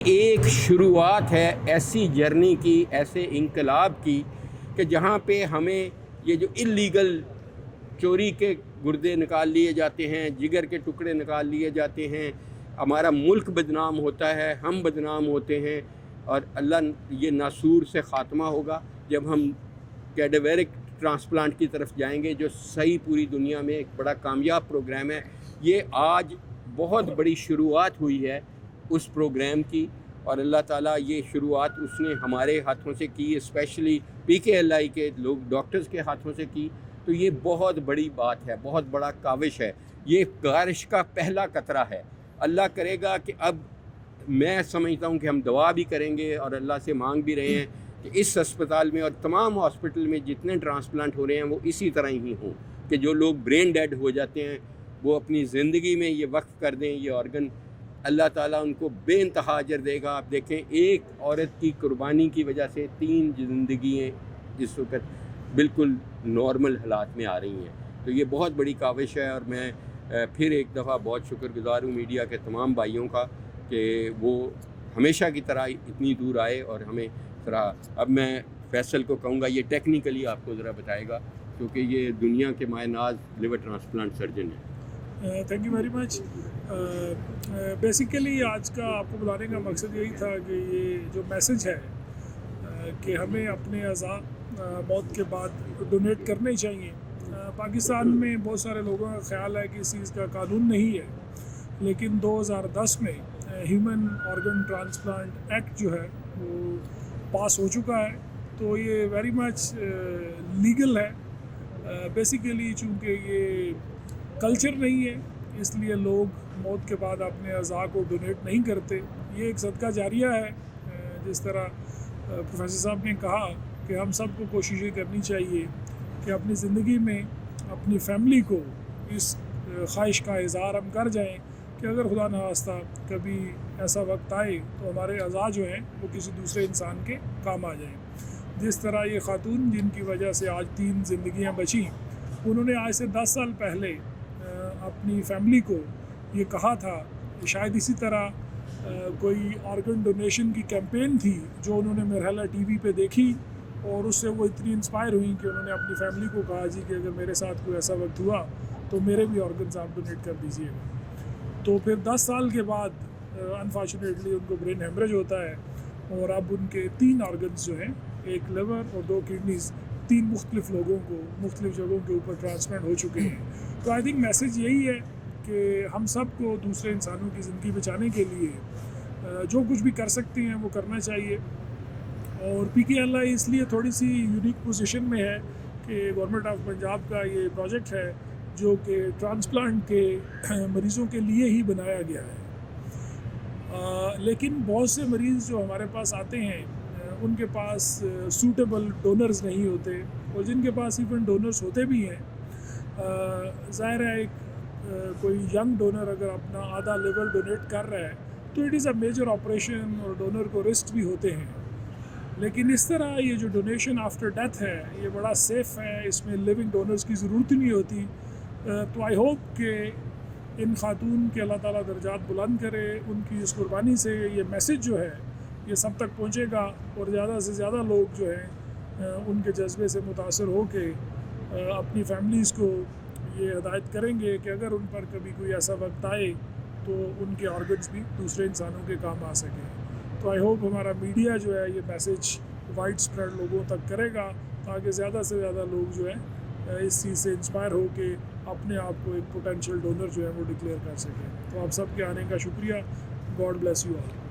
ایک شروعات ہے ایسی جرنی کی، ایسے انقلاب کی کہ جہاں پہ ہمیں یہ جو اللیگل چوری کے گردے نکال لیے جاتے ہیں، جگر کے ٹکڑے نکال لیے جاتے ہیں، ہمارا ملک بدنام ہوتا ہے، ہم بدنام ہوتے ہیں، اور اللہ یہ ناسور سے خاتمہ ہوگا جب ہم کیڈیورک ٹرانسپلانٹ کی طرف جائیں گے، جو صحیح پوری دنیا میں ایک بڑا کامیاب پروگرام ہے۔ یہ آج بہت بڑی شروعات ہوئی ہے اس پروگرام کی، اور اللہ تعالیٰ یہ شروعات اس نے ہمارے ہاتھوں سے کی، اسپیشلی PKLI کے لوگ ڈاکٹرز کے ہاتھوں سے کی، تو یہ بہت بڑی بات ہے، بہت بڑا کاوش ہے، یہ بارش کا پہلا قطرہ ہے۔ اللہ کرے گا کہ اب میں سمجھتا ہوں کہ ہم دعا بھی کریں گے اور اللہ سے مانگ بھی رہے ہیں کہ اس اسپتال میں اور تمام ہاسپٹل میں جتنے ٹرانسپلانٹ ہو رہے ہیں وہ اسی طرح ہی ہوں، کہ جو لوگ برین ڈیڈ ہو جاتے ہیں وہ اپنی زندگی میں یہ وقف کر دیں یہ آرگن، اللہ تعالیٰ ان کو بے انتہا اجر دے گا۔ آپ دیکھیں ایک عورت کی قربانی کی وجہ سے 3 زندگیاں اس وقت بالکل نارمل حالات میں آ رہی ہیں، تو یہ بہت بڑی کاوش ہے، اور میں پھر ایک دفعہ بہت شکر گزار ہوں میڈیا کے تمام بھائیوں کا کہ وہ ہمیشہ کی طرح اتنی دور آئے اور ہمیں ذرا، اب میں فیصل کو کہوں گا یہ ٹیکنیکلی آپ کو ذرا بتائے گا کیونکہ یہ دنیا کے مائع ناز لیور ٹرانسپلانٹ سرجن ہیں۔ Thank you very much. Basically آج کا آپ کو بلانے کا مقصد یہی تھا کہ یہ جو میسج ہے کہ ہمیں اپنے اعضاء موت کے بعد ڈونیٹ کرنے چاہیے۔ پاکستان میں بہت سارے لوگوں کا خیال ہے کہ اس چیز کا قانون نہیں ہے، لیکن 2010 میں ہیومن آرگن ٹرانسپلانٹ ایکٹ جو ہے وہ پاس ہو چکا ہے، تو یہ ویری مچ لیگل ہے۔ بیسیکلی چونکہ یہ کلچر نہیں ہے اس لیے لوگ موت کے بعد اپنے اعضاء کو ڈونیٹ نہیں کرتے۔ یہ ایک صدقہ جاریہ ہے، جس طرح پروفیسر صاحب نے کہا کہ ہم سب کو کوششیں کرنی چاہیے کہ اپنی زندگی میں اپنی فیملی کو اس خواہش کا اظہار ہم کر جائیں کہ اگر خدا نخواستہ کبھی ایسا وقت آئے تو ہمارے اعضاء جو ہیں وہ کسی دوسرے انسان کے کام آ جائیں۔ جس طرح یہ خاتون جن کی وجہ سے آج 3 زندگیاں بچیں، انہوں نے آج سے 10 سال پہلے اپنی فیملی کو یہ کہا تھا، شاید اسی طرح کوئی آرگن ڈونیشن کی کیمپین تھی جو انہوں نے مرحلہ ٹی وی پہ دیکھی، اور اس سے وہ اتنی انسپائر ہوئیں کہ انہوں نے اپنی فیملی کو کہا جی کہ اگر میرے ساتھ کوئی ایسا وقت ہوا تو میرے بھی آرگنز آپ ڈونیٹ کر دیجیے گا۔ تو پھر 10 سال کے بعد انفارچونیٹلی ان کو برین ہیمریج ہوتا ہے، اور اب ان کے 3 آرگنز جو ہیں، ایک لیور اور 2 کڈنیز، 3 مختلف لوگوں کو مختلف جگہوں کے اوپر ٹرانسپلانٹ ہو چکے ہیں۔ تو آئی تھنک میسج یہی ہے کہ ہم سب کو دوسرے انسانوں کی زندگی بچانے کے لیے جو کچھ بھی کر سکتے ہیں وہ کرنا چاہیے۔ اور PKLI اس لیے تھوڑی سی یونیک پوزیشن میں ہے کہ گورنمنٹ آف پنجاب کا یہ پروجیکٹ ہے جو کہ ٹرانسپلانٹ کے مریضوں کے لیے ہی بنایا گیا ہے، لیکن بہت سے مریض جو ہمارے پاس آتے ہیں ان کے پاس سوٹیبل ڈونرز نہیں ہوتے، اور جن کے پاس ایون ڈونرز ہوتے بھی ہیں، ظاہر ہے کوئی ینگ ڈونر اگر اپنا آدھا لیور ڈونیٹ کر رہا ہے تو it is a major operation, اور ڈونر کو رسک بھی ہوتے ہیں۔ لیکن اس طرح یہ جو ڈونیشن آفٹر ڈیتھ ہے یہ بڑا سیف ہے، اس میں لیونگ ڈونرز کی ضرورت ہی نہیں ہوتی۔ تو آئی ہوپ کہ ان خاتون کے اللہ تعالیٰ درجات بلند کرے، ان کی اس قربانی سے یہ میسج جو ہے یہ سب تک پہنچے گا، اور زیادہ سے زیادہ لوگ جو ہیں ان کے جذبے سے متاثر ہو کے اپنی فیملیز کو یہ ہدایت کریں گے کہ اگر ان پر کبھی کوئی ایسا وقت آئے تو ان کے آرگنز بھی دوسرے انسانوں کے کام آ سکیں۔ تو آئی ہوپ ہمارا میڈیا جو ہے یہ میسج وائڈ اسپریڈ لوگوں تک کرے گا، تاکہ زیادہ سے زیادہ لوگ جو ہیں اس چیز سے انسپائر ہو کے اپنے آپ کو ایک پوٹینشیل ڈونر جو ہے وہ ڈکلیئر کر سکیں۔ تو آپ سب کے آنے کا شکریہ۔ God bless you all.